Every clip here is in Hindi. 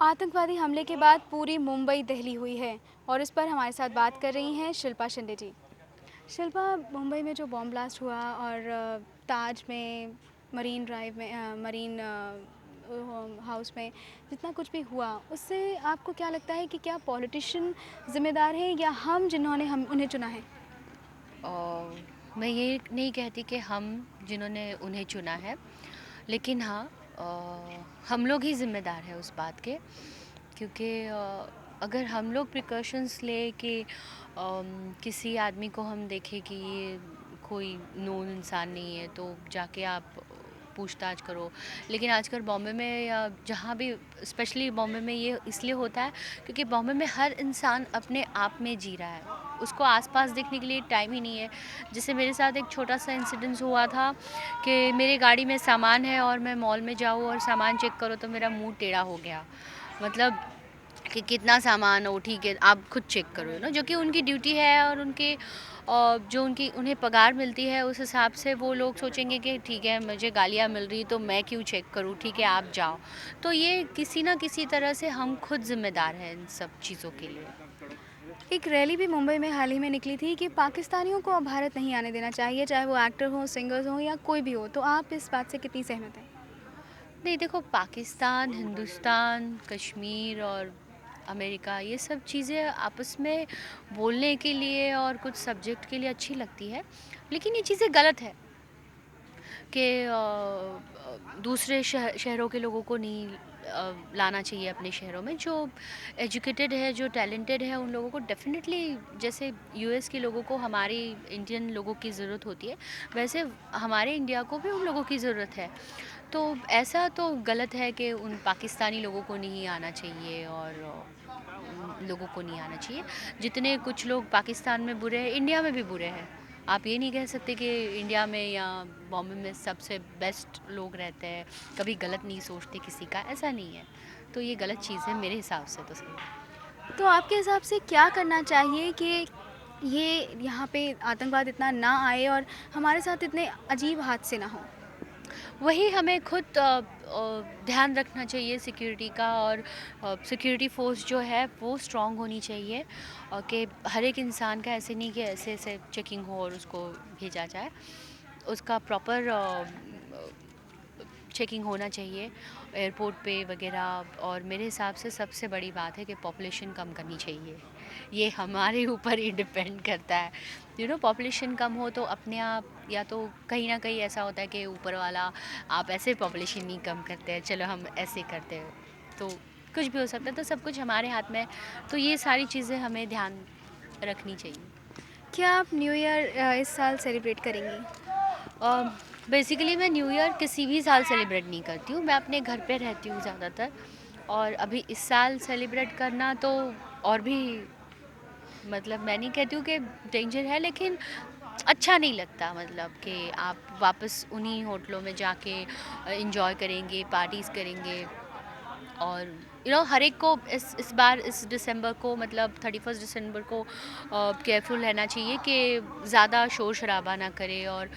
आतंकवादी हमले के बाद पूरी मुंबई दहली हुई है और इस पर हमारे साथ बात कर रही हैं शिल्पा शिंदे जी। शिल्पा, मुंबई में जो बॉम्ब ब्लास्ट हुआ और ताज में, मरीन ड्राइव में, मरीन हाउस में जितना कुछ भी हुआ, उससे आपको क्या लगता है कि क्या पॉलिटिशियन ज़िम्मेदार हैं या हम जिन्होंने हम उन्हें चुना है? मैं ये नहीं कहती कि हम जिन्होंने उन्हें चुना है, लेकिन हाँ, हम लोग ही ज़िम्मेदार हैं उस बात के, क्योंकि अगर हम लोग प्रिकॉशंस ले कि किसी आदमी को हम देखें कि ये कोई नोन इंसान नहीं है तो जाके आप पूछताछ करो। लेकिन आजकल बॉम्बे में या जहाँ भी, स्पेशली बॉम्बे में ये इसलिए होता है क्योंकि बॉम्बे में हर इंसान अपने आप में जी रहा है, उसको आसपास देखने के लिए टाइम ही नहीं है। जैसे मेरे साथ एक छोटा सा इंसिडेंस हुआ था कि मेरे गाड़ी में सामान है और मैं मॉल में जाऊँ और सामान चेक करो तो मेरा मुंह टेढ़ा हो गया। मतलब कि कितना सामान हो, ठीक है आप खुद चेक करो ना, जो कि उनकी ड्यूटी है और उनके जो उनकी उन्हें पगार मिलती है उस हिसाब से वो लोग सोचेंगे कि ठीक है मुझे गालियाँ मिल रही तो मैं क्यों चेक करूँ, ठीक है आप जाओ। तो ये किसी ना किसी तरह से हम खुद जिम्मेदार हैं इन सब चीज़ों के लिए। एक रैली भी मुंबई में हाल ही में निकली थी कि पाकिस्तानियों को अब भारत नहीं आने देना चाहिए, चाहे वो एक्टर हों, सिंगर्स हों या कोई भी हो। तो आप इस बात से कितनी सहमत हैं? नहीं देखो, पाकिस्तान, हिंदुस्तान, कश्मीर और अमेरिका, ये सब चीज़ें आपस में बोलने के लिए और कुछ सब्जेक्ट के लिए अच्छी लगती है, लेकिन ये चीज़ें गलत है कि दूसरे शहरों के लोगों को नहीं लाना चाहिए अपने शहरों में। जो एजुकेटेड है, जो टैलेंटेड है, उन लोगों को डेफिनेटली, जैसे यूएस के लोगों को हमारी इंडियन लोगों की ज़रूरत होती है, वैसे हमारे इंडिया को भी उन लोगों की ज़रूरत है। तो ऐसा तो गलत है कि उन पाकिस्तानी लोगों को नहीं आना चाहिए और उन लोगों को नहीं आना चाहिए। जितने कुछ लोग पाकिस्तान में बुरे हैं, इंडिया में भी बुरे हैं। आप ये नहीं कह सकते कि इंडिया में या बॉम्बे में सबसे बेस्ट लोग रहते हैं, कभी गलत नहीं सोचते किसी का, ऐसा नहीं है। तो ये गलत चीज़ है मेरे हिसाब से तो सही। तो आपके हिसाब से क्या करना चाहिए कि ये यहाँ पे आतंकवाद इतना ना आए और हमारे साथ इतने अजीब हादसे ना हों? वही हमें खुद ध्यान रखना चाहिए सिक्योरिटी का, और सिक्योरिटी फोर्स जो है वो स्ट्रांग होनी चाहिए, कि हर एक इंसान का ऐसे नहीं कि ऐसे ऐसे चेकिंग हो और उसको भेजा जाए। उसका प्रॉपर चेकिंग होना चाहिए एयरपोर्ट पे वगैरह। और मेरे हिसाब से सबसे बड़ी बात है कि पॉपुलेशन कम करनी चाहिए। ये हमारे ऊपर ही डिपेंड करता है। पॉपुलेशन कम हो तो अपने आप, या तो कहीं ना कहीं ऐसा होता है कि ऊपर वाला, आप ऐसे पॉपुलेशन नहीं कम करते हैं, चलो हम ऐसे करते हैं, तो कुछ भी हो सकता है। तो सब कुछ हमारे हाथ में है, तो ये सारी चीज़ें हमें ध्यान रखनी चाहिए। क्या आप न्यू ईयर इस साल सेलिब्रेट करेंगी? बेसिकली मैं न्यू ईयर किसी भी साल सेलिब्रेट नहीं करती हूँ, मैं अपने घर पे रहती हूँ ज़्यादातर। और अभी इस साल सेलिब्रेट करना तो और भी, मतलब मैं नहीं कहती हूँ कि डेंजर है, लेकिन अच्छा नहीं लगता। मतलब कि आप वापस उन्हीं होटलों में जाके इंजॉय करेंगे, पार्टीज़ करेंगे। और हर एक को इस बार इस दिसंबर को, मतलब 31 दिसंबर को केयरफुल रहना चाहिए कि ज़्यादा शोर शराबा ना करे, और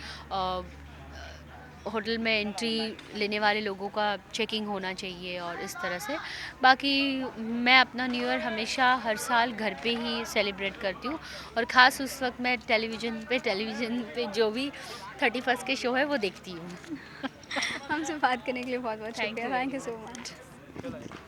होटल में एंट्री लेने वाले लोगों का चेकिंग होना चाहिए और इस तरह से। बाकी मैं अपना न्यू ईयर हमेशा हर साल घर पे ही सेलिब्रेट करती हूँ, और ख़ास उस वक्त मैं टेलीविज़न पे जो भी 31 के शो है वो देखती हूँ। हमसे बात करने के लिए बहुत बहुत थैंक शुक्रिया। You thank very you so much. Much.